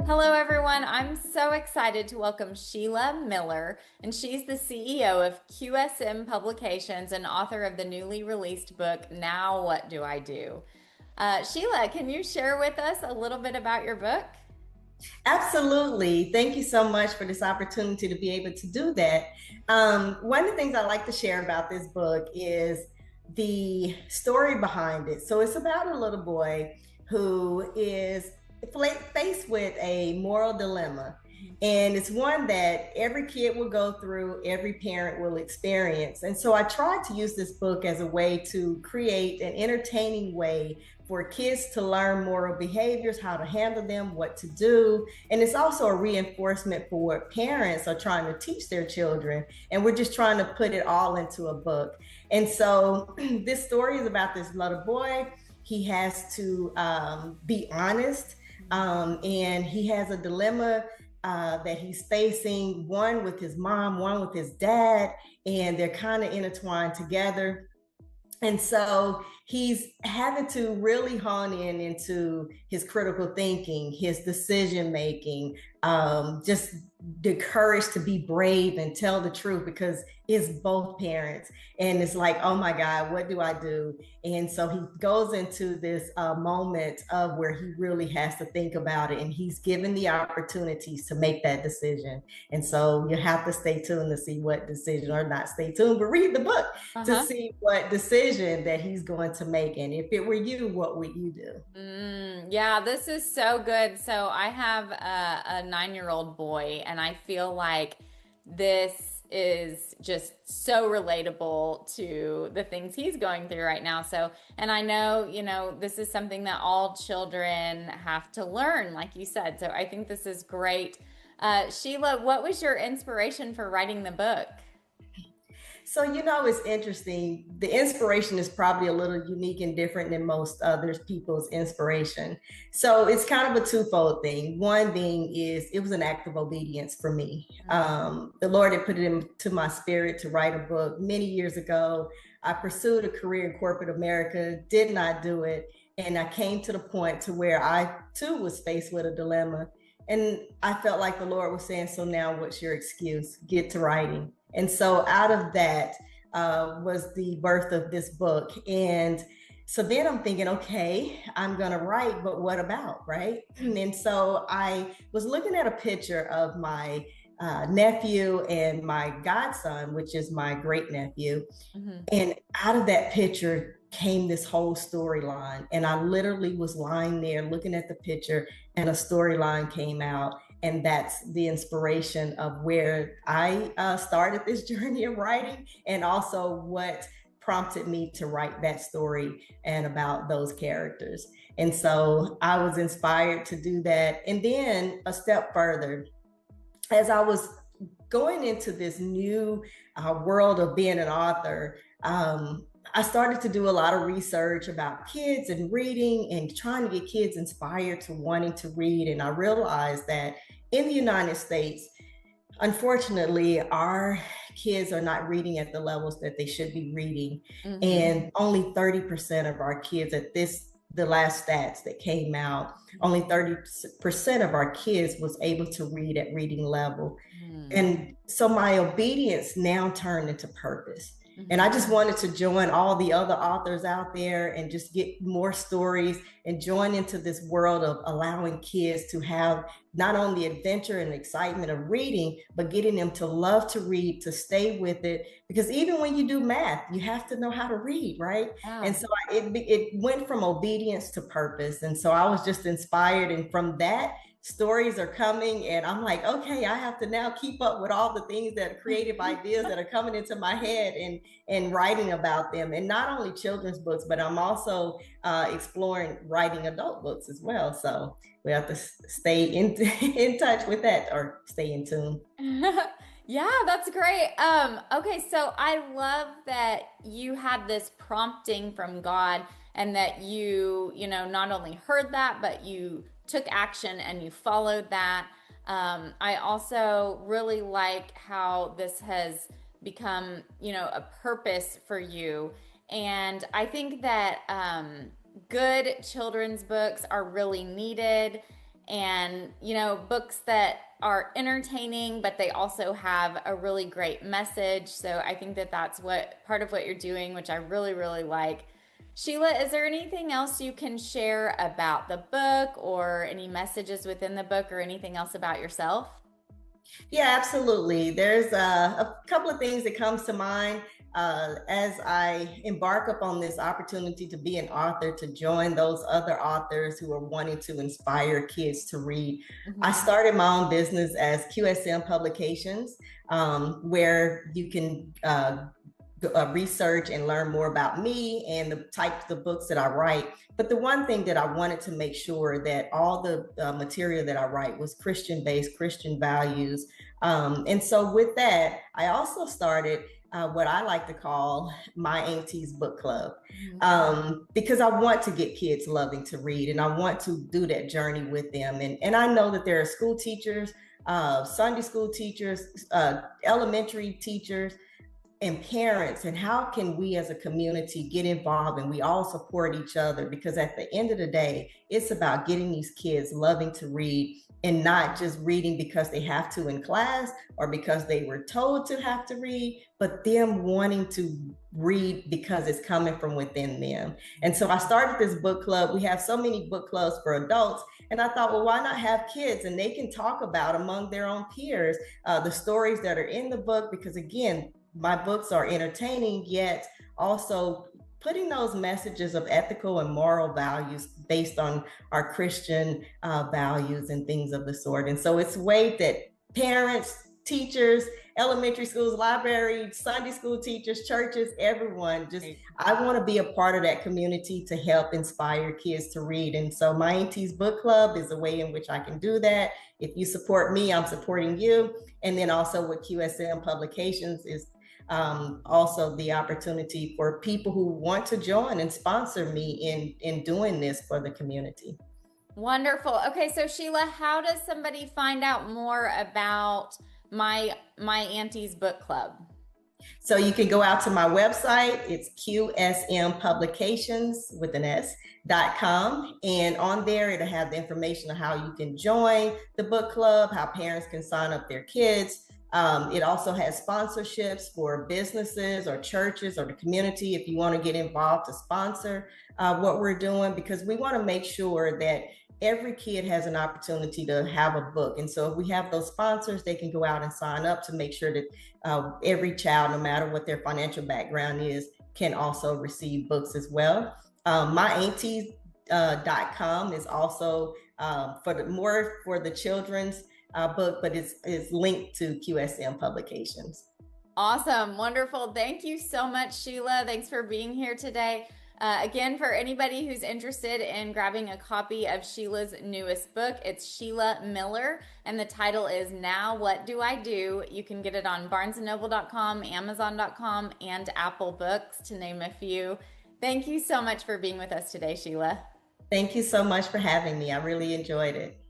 Hello, everyone. I'm so excited to welcome Sheila Miller, and she's the CEO of QSM Publications and author of the newly released book, Now What Do I Do? Sheila, can you share with us a little bit about your book? Absolutely. Thank you so much for this opportunity to be able to do that. One of the things I like to share about this book is the story behind it. So it's about a little boy who is faced with a moral dilemma. And it's one that every kid will go through, every parent will experience. And so I tried to use this book as a way to create an entertaining way for kids to learn moral behaviors, how to handle them, what to do. And it's also a reinforcement for what parents are trying to teach their children. And we're just trying to put it all into a book. And so this story is about this little boy. He has to be honest, and he has a dilemma that he's facing, one with his mom, one with his dad, and they're kind of intertwined together. And so he's having to really hone in into his critical thinking, his decision making, just the courage to be brave and tell the truth because it's both parents. And it's like, oh my God, what do I do? And so he goes into this moment of where he really has to think about it. And he's given the opportunities to make that decision. And so you have to stay tuned to see what decision, or not stay tuned, but read the book to Uh-huh. see what decision that he's going to make. And if it were you, what would you do? Yeah, this is so good. So I have a 9-year-old boy, and I feel like this is just so relatable to the things he's going through right now. So, and I know, this is something that all children have to learn, like you said. So I think this is great. Sheila, what was your inspiration for writing the book? So, it's interesting. The inspiration is probably a little unique and different than most other people's inspiration. So, it's kind of a twofold thing. One being is it was an act of obedience for me. The Lord had put it into my spirit to write a book many years ago. I pursued a career in corporate America, did not do it. And I came to the point to where I too was faced with a dilemma. And I felt like the Lord was saying, so now what's your excuse? Get to writing. And so out of that was the birth of this book. And so then I'm thinking, okay, I'm going to write, but what about? Right. And so I was looking at a picture of my nephew and my godson, which is my great nephew. Mm-hmm. And out of that picture came this whole storyline. And I literally was lying there looking at the picture, and a storyline came out. And that's the inspiration of where I started this journey of writing, and also what prompted me to write that story and about those characters. And so I was inspired to do that. And then a step further, as I was going into this new world of being an author, I started to do a lot of research about kids and reading and trying to get kids inspired to wanting to read. And I realized that in the United States, unfortunately, our kids are not reading at the levels that they should be reading. Mm-hmm. And only 30% of our kids at the last stats that came out, only 30% of our kids was able to read at reading level. Mm-hmm. And so my obedience now turned into purpose. And Mm-hmm. I just wanted to join all the other authors out there and just get more stories and join into this world of allowing kids to have not only adventure and excitement of reading, but getting them to love to read, to stay with it. Because even when you do math, you have to know how to read, right? Yeah. And so it went from obedience to purpose. And so I was just inspired. And from that, stories are coming, and I'm like, okay, I have to now keep up with all the things that are creative ideas that are coming into my head, and writing about them. And not only children's books, but I'm also exploring writing adult books as well. So we have to stay in touch with that, or stay in tune. Yeah, that's great. Okay, so I love that you had this prompting from God and that you not only heard that, but you took action and you followed that. I also really like how this has become a purpose for you. And I think that good children's books are really needed, and books that are entertaining, but they also have a really great message. So I think that that's what part of what you're doing, which I really, really like. Sheila, is there anything else you can share about the book or any messages within the book or anything else about yourself? Yeah, absolutely. There's a couple of things that comes to mind as I embark upon this opportunity to be an author, to join those other authors who are wanting to inspire kids to read. I Mm-hmm. started my own business as QSM Publications, where you can research and learn more about me and the types of books that I write. But the one thing that I wanted to make sure that all the material that I write was Christian based, Christian values. And so with that, I also started what I like to call my Auntie's book club, because I want to get kids loving to read and I want to do that journey with them. And I know that there are school teachers, Sunday school teachers, elementary teachers, and parents, and how can we as a community get involved and we all support each other, because at the end of the day it's about getting these kids loving to read and not just reading because they have to in class or because they were told to have to read, but them wanting to read because it's coming from within them. And so I started this book club. We have so many book clubs for adults, and I thought, well, why not have kids and they can talk about among their own peers the stories that are in the book, because again, my books are entertaining, yet also putting those messages of ethical and moral values based on our Christian values and things of the sort. And so it's a way that parents, teachers, elementary schools, libraries, Sunday school teachers, churches, everyone, just I want to be a part of that community to help inspire kids to read. And so my Auntie's book club is a way in which I can do that. If you support me, I'm supporting you. And then also with QSM Publications is also the opportunity for people who want to join and sponsor me in doing this for the community. Wonderful. Okay, so Sheila, how does somebody find out more about my Auntie's book club? So you can go out to my website. It's QSM Publications with an S.com. And on there, it'll have the information on how you can join the book club, how parents can sign up their kids. It also has sponsorships for businesses or churches or the community if you want to get involved to sponsor what we're doing, because we want to make sure that every kid has an opportunity to have a book. And so if we have those sponsors, they can go out and sign up to make sure that every child, no matter what their financial background is, can also receive books as well. MyAuntee.com is also for the children's book, but it's linked to QSM Publications. Awesome. Wonderful. Thank you so much, Sheila. Thanks for being here today. Again, for anybody who's interested in grabbing a copy of Sheila's newest book, it's Sheila Miller, and the title is Now What Do I Do? You can get it on barnesandnoble.com, amazon.com, and Apple Books, to name a few. Thank you so much for being with us today, Sheila. Thank you so much for having me. I really enjoyed it.